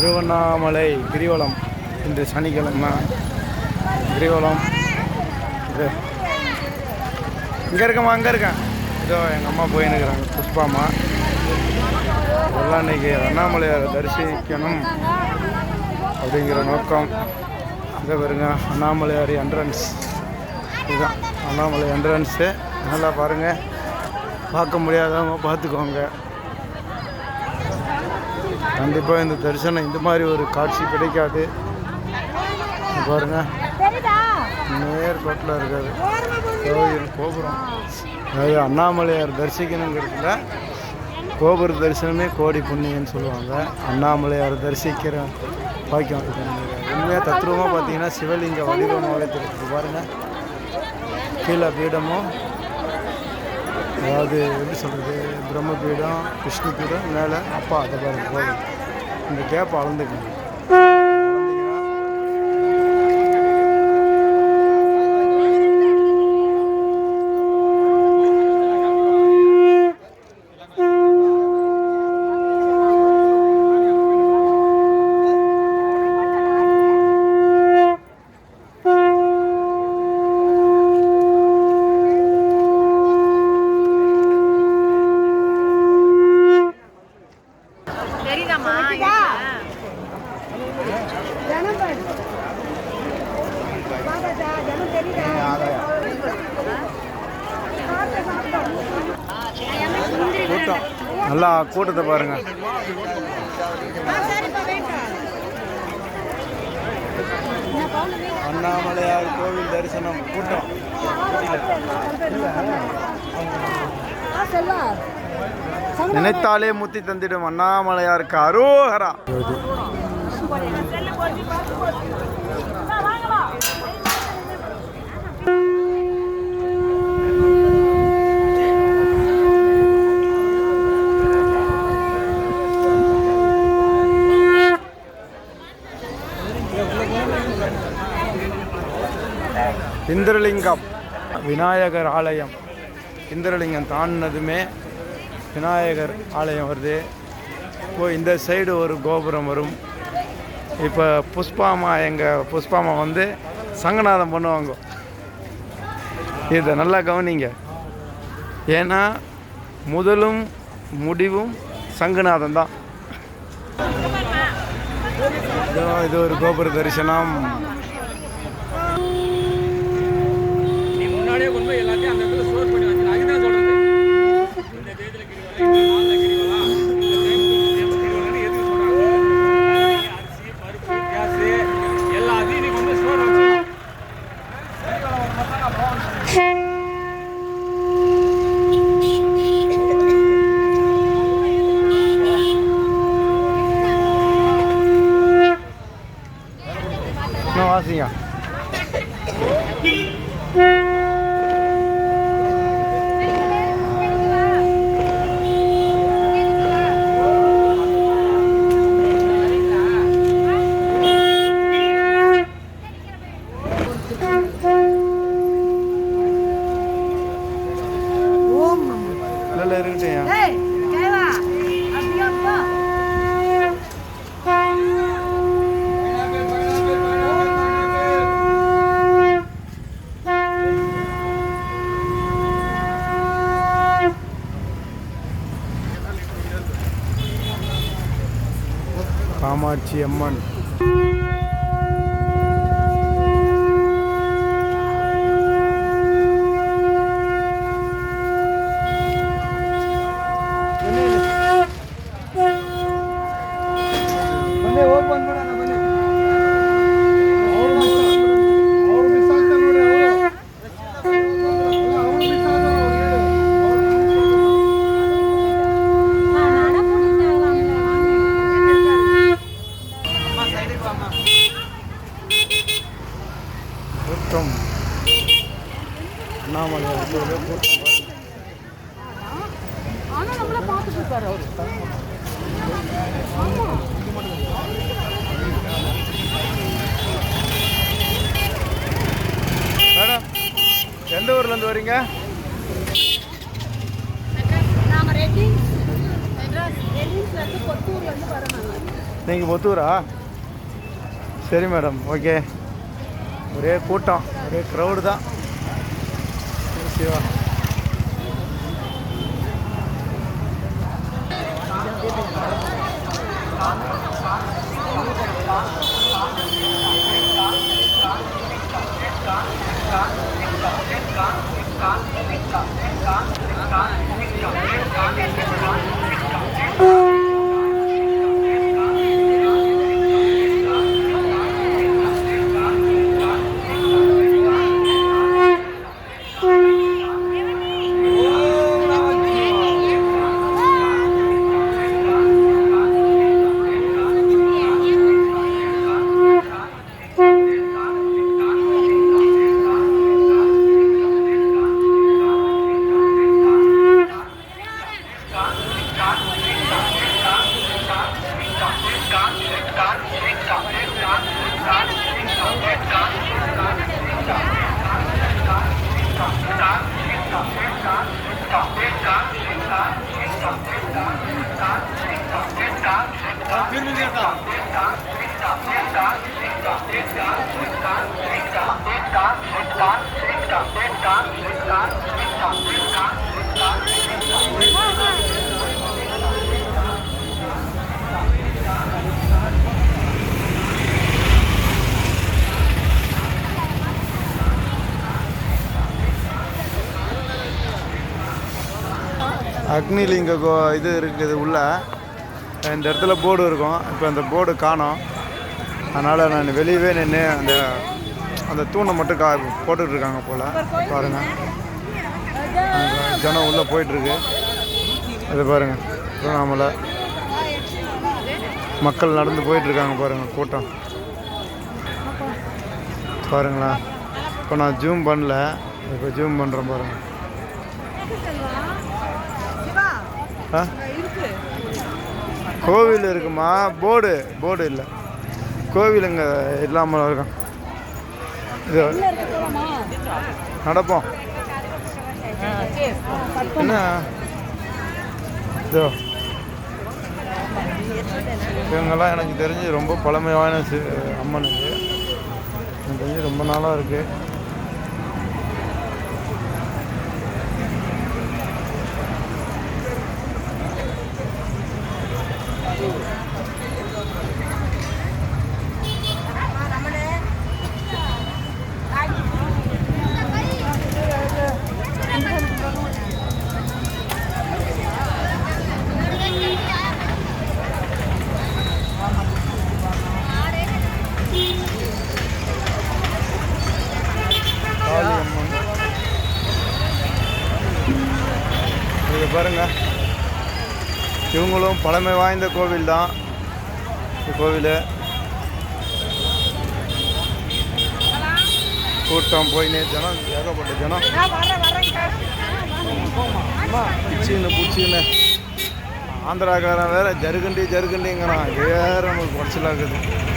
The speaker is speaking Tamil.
திருவண்ணாமலை கிரிவலம் இன்று சனிக்கிழமை கிரிவலம். இது இங்கே இருக்கம்மா, அங்கே இருக்கேன். இதோ எங்கள் அம்மா போயின்னுக்கிறாங்க, புஷ்பாம்மா. எல்லாம் இன்றைக்கி அண்ணாமலையாரை தரிசிக்கணும் அப்படிங்கிற நோக்கம். இங்கே பாருங்க, அண்ணாமலையார் என்ட்ரன்ஸ். இதுதான் அண்ணாமலை என்ட்ரன்ஸு. நல்லா பாருங்கள், பார்க்க முடியாதவங்க பார்த்துக்கோங்க. கண்டிப்பாக இந்த தரிசனம் இந்த மாதிரி ஒரு காட்சி கிடைக்காது. பாருங்கள், நேர்கோட்டில் இருக்காது கோவில் கோபுரம். அதாவது அண்ணாமலையார் தரிசிக்கணுங்கிறதுல கோபுர தரிசனமே கோடி புண்ணியன்னு சொல்லுவாங்க. அண்ணாமலையார் தரிசிக்கிற பாக்கியம். உண்மையாக தத்ரூபமாக பார்த்தீங்கன்னா சிவலிங்க வடிவமாகவே தெரியுது. பாருங்கள், கீழே பீடமும், அதாவது எப்படி சொல்கிறது, பிரம்மபீடம், விஷ்ணு பீடம், மேலே அப்பா. அதை பாருங்கள், கோவில் இந்த கேப்பை அளந்துக்கணும். கூட்டம் நல்லா, கூட்டத்தை பாருங்க. அண்ணாமலையார் கோவில் தரிசனம் கூட்டம். நினைத்தாலே முத்தி தந்திடும் அண்ணாமலையாருக்கு அரோகரா. இந்திரலிங்கம் விநாயகர் ஆலயம். இந்திரலிங்கம் தாண்டினதுமே விநாயகர் ஆலயம் வருது. இப்போ இந்த சைடு ஒரு கோபுரம் வரும். இப்போ புஷ்பாமா, எங்கள் புஷ்பாமா வந்து சங்கநாதம் பண்ணுவாங்க. இதை நல்லா கவனிங்க. ஏன்னா முதலும் முடிவும் சங்கநாதம் தான். இது ஒரு கோபுர தரிசனம். எல்லாத்தையும் அந்த இடத்துல ஸ்டோர் பண்ணி வச்சு அதுதான் சொல்றது. இந்த தேதியில கிரிவலம், கிரிவலம், இந்த கிரிவலம் எதுக்கு சொல்றாங்க? அரிசி, பருப்பு, கேஸ் எல்லாத்தையும் நீங்க வந்து ஸ்டோர் வச்சு வாசிங்க. காமாட்சி அம்மன். கூட்டம் அண்ணாமலையார் கூட்டம். மேடம், எந்த ஊர்லேருந்து வரீங்க? நீங்கள் புத்தூரா? சரி மேடம், ஓகே. ஒரே கூட்டம், ஒரே க்ரௌடு தான். சிவா அக்னிலிங்க இது இருக்குது உள்ள. இந்த இடத்துல போர்டு இருக்கும். இப்போ அந்த போர்டு காணோம். அதனால் நான் வெளியவே நின்று அந்த தூணை மட்டும் போட்டுட்ருக்காங்க போல். பாருங்கள், ஜனம் உள்ளே போயிட்டுருக்கு. அது பாருங்கள், திருவண்ணாமலை மக்கள் நடந்து போயிட்டுருக்காங்க பாருங்கள், கூட்டம் பாருங்களா. இப்போ நான் ஜூம் பண்ணல, இப்போ ஜூம் பண்ணுறேன் பாருங்கள். கோவில் இருக்குமா? போர்டு இல்லை, கோவில் இங்கே இல்லாமல் இருக்கும். இது நடப்போம் என்ன இதோ இவங்கெல்லாம் எனக்கு தெரிஞ்சு ரொம்ப பழமையான அம்மன். இது எனக்கு தெரிஞ்சு ரொம்ப நாளாக இருக்குது. இது பாருங்க, இவங்களும் பழமை வாய்ந்த கோவில் தான். கோவில் கூட்டம் போயினே, ஜனம் ஏகப்பட்ட ஜனம். பிடிச்சின்னு ஆந்திராக்காரன் வேற ஜருகண்டிங்கிறான். வேற நம்மளுக்கு குறைச்சலாக இருக்குது.